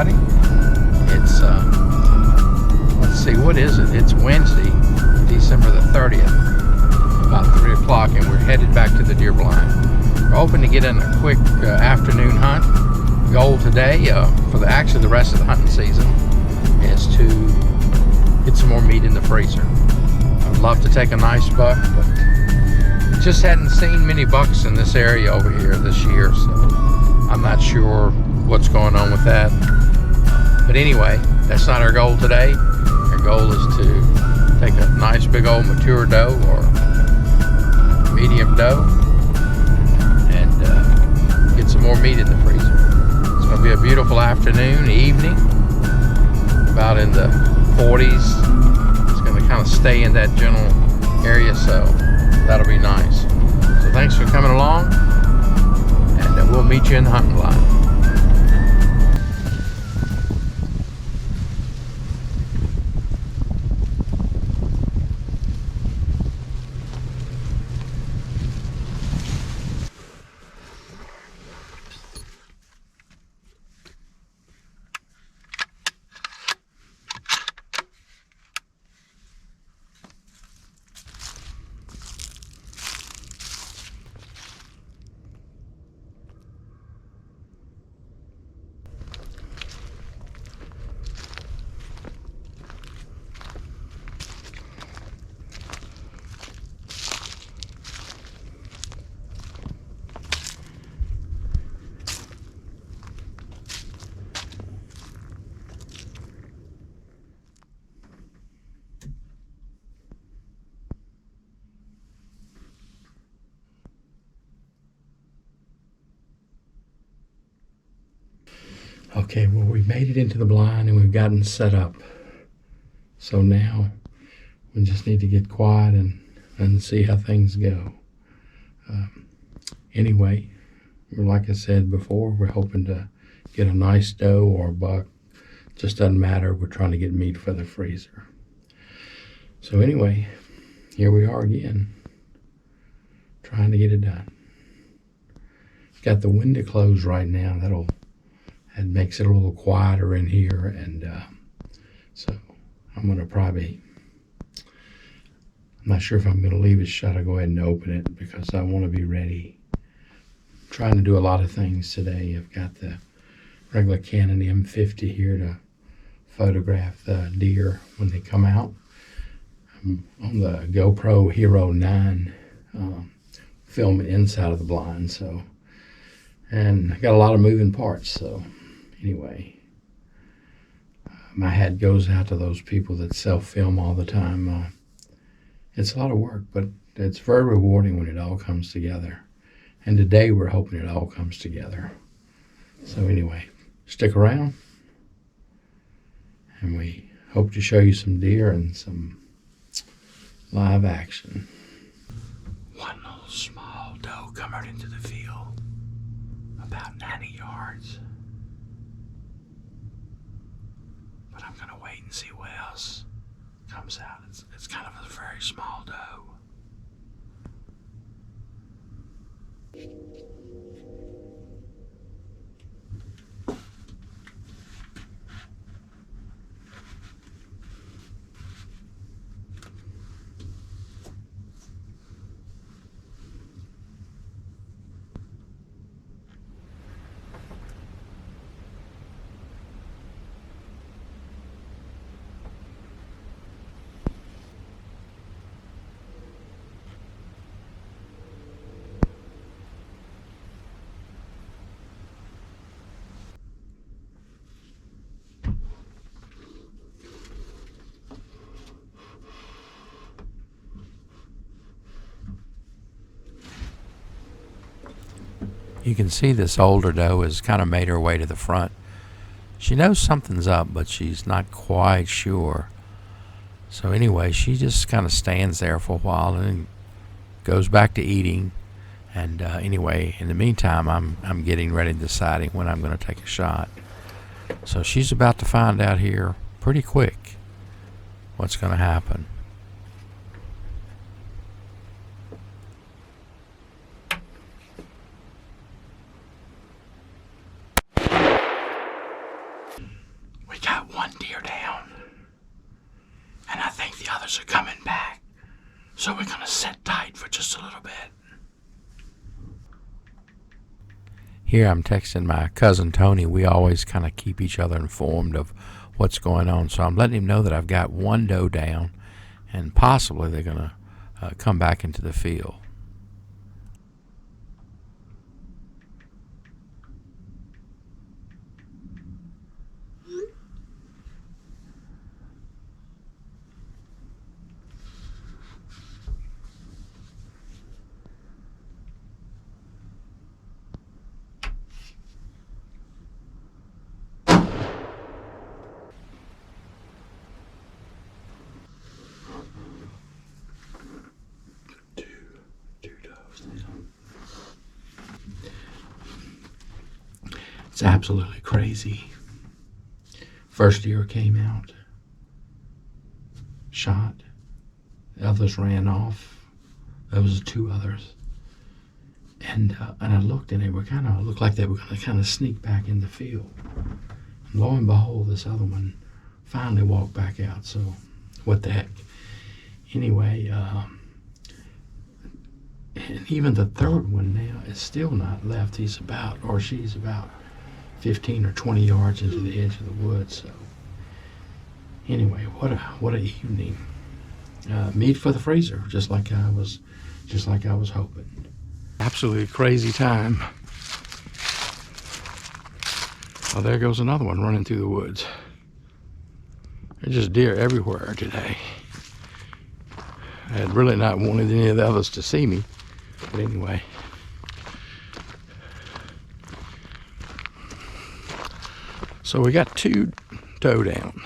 everybody. It's, let's see, what is it? It's Wednesday, December the 30th, about 3 o'clock, and we're headed back to the deer blind. We're hoping to get in a quick afternoon hunt. Goal today, for actually the rest of the hunting season, is to get some more meat in the freezer. I'd love to take a nice buck, but just hadn't seen many bucks in this area over here this year, so I'm not sure what's going on with that. But anyway, that's not our goal today. Our goal is to take a nice big old mature doe or medium doe and get some more meat in the freezer. It's going to be a beautiful afternoon, evening, about in the 40s. It's going to kind of stay in that general area, so that'll be nice. So thanks for coming along, and we'll meet you in the hunting line. Okay, well, we made it into the blind and we've gotten set up. So now we just need to get quiet and see how things go. Anyway, like I said before, we're hoping to get a nice doe or a buck. Just doesn't matter. We're trying to get meat for the freezer. So anyway, here we are again, trying to get it done. Got the window closed right now. It makes it a little quieter in here, and so I'm going to I'm not sure if I'm going to leave it shut or go ahead and open it because I want to be ready. I'm trying to do a lot of things today. I've got the regular Canon M50 here to photograph the deer when they come out. I'm on the GoPro Hero 9 filming inside of the blind, and I got a lot of moving parts, so anyway, my hat goes out to those people that self-film all the time. It's a lot of work, but it's very rewarding when it all comes together. And today we're hoping it all comes together. So anyway, stick around, and we hope to show you some deer and some live action. One little small doe coming into the field, about 90 yards. But I'm going to wait and see what else comes out. It's kind of a very small doe. You can see this older doe has kind of made her way to the front. She knows something's up, but she's not quite sure. So anyway, she just kind of stands there for a while and then goes back to eating. And anyway, in the meantime, I'm getting ready, deciding when I'm going to take a shot. So she's about to find out here pretty quick what's going to happen. We got one deer down, and I think the others are coming back. So we're gonna sit tight for just a little bit. Here I'm texting my cousin Tony. We always kind of keep each other informed of what's going on. So I'm letting him know that I've got one doe down, and possibly they're gonna come back into the field. It's absolutely crazy. First deer came out, shot. The others ran off. There was two others. And I looked, and they were looked like they were going to kind of sneak back in the field. And lo and behold, this other one finally walked back out. So what the heck? Anyway, and even the third one now is still not left. She's about 15 or 20 yards into the edge of the woods. So anyway, what a evening. Meat for the freezer, just like I was hoping. Absolutely crazy time. Oh, there goes another one running through the woods. There's just deer everywhere today. I had really not wanted any of the others to see me, but anyway. So we got two doe down,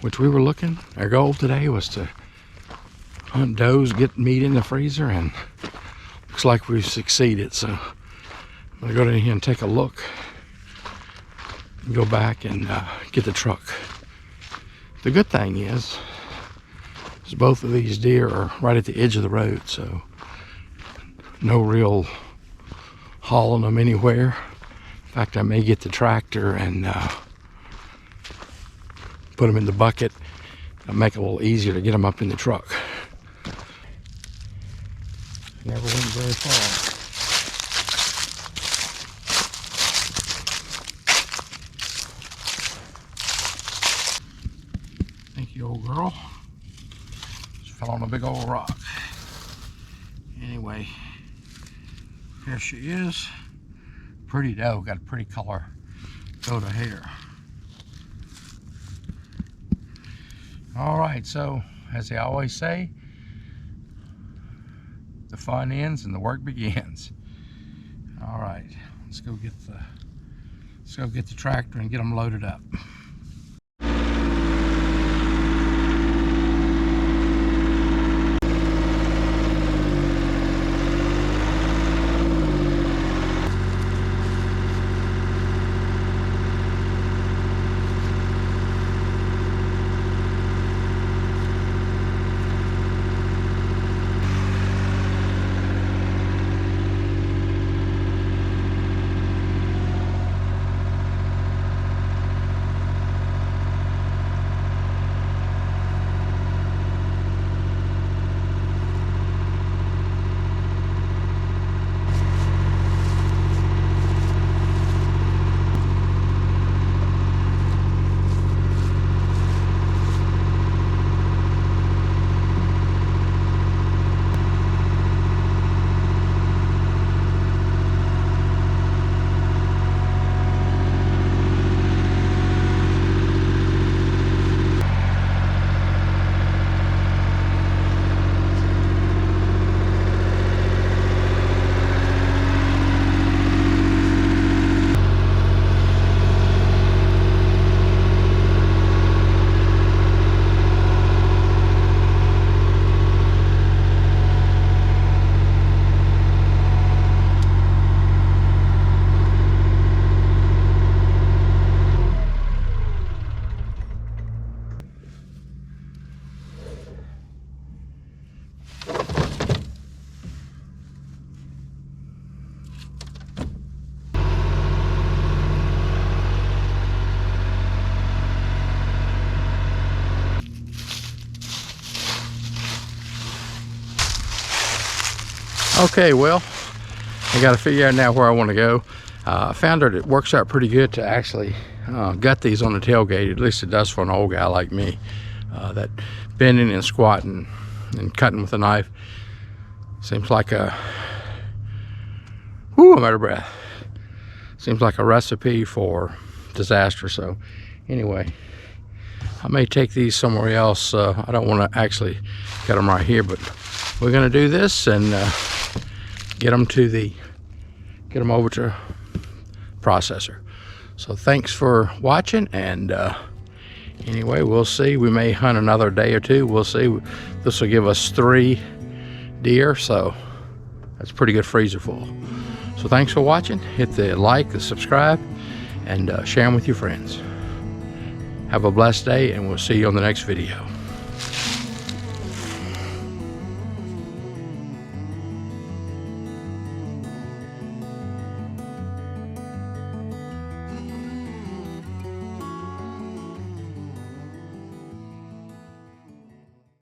which we were looking. Our goal today was to hunt does, get meat in the freezer, and looks like we've succeeded. So I'm gonna go down here and take a look and go back and get the truck. The good thing is both of these deer are right at the edge of the road, so no real hauling them anywhere. In fact, I may get the tractor and put them in the bucket and make it a little easier to get them up in the truck. Never went very far. Thank you, old girl. Just fell on a big old rock. Anyway, here she is. Pretty doe, got a pretty color coat of hair. All right, so as they always say, the fun ends and the work begins. All right, let's go get the tractor and get them loaded up. Okay, well, I got to figure out now where I want to go. I found that it works out pretty good to actually gut these on the tailgate. At least it does for an old guy like me. That bending and squatting and cutting with a knife seems like a, whoo, I'm out of breath. Seems like a recipe for disaster. So anyway, I may take these somewhere else. I don't want to actually cut them right here, but we're going to do this and get them over to processor. So thanks for watching, and anyway, we'll see. We may hunt another day or two. We'll see. This will give us 3 deer, so that's a pretty good freezer full. So thanks for watching. Hit the like, the subscribe, and share them with your friends. Have a blessed day, and we'll see you on the next video.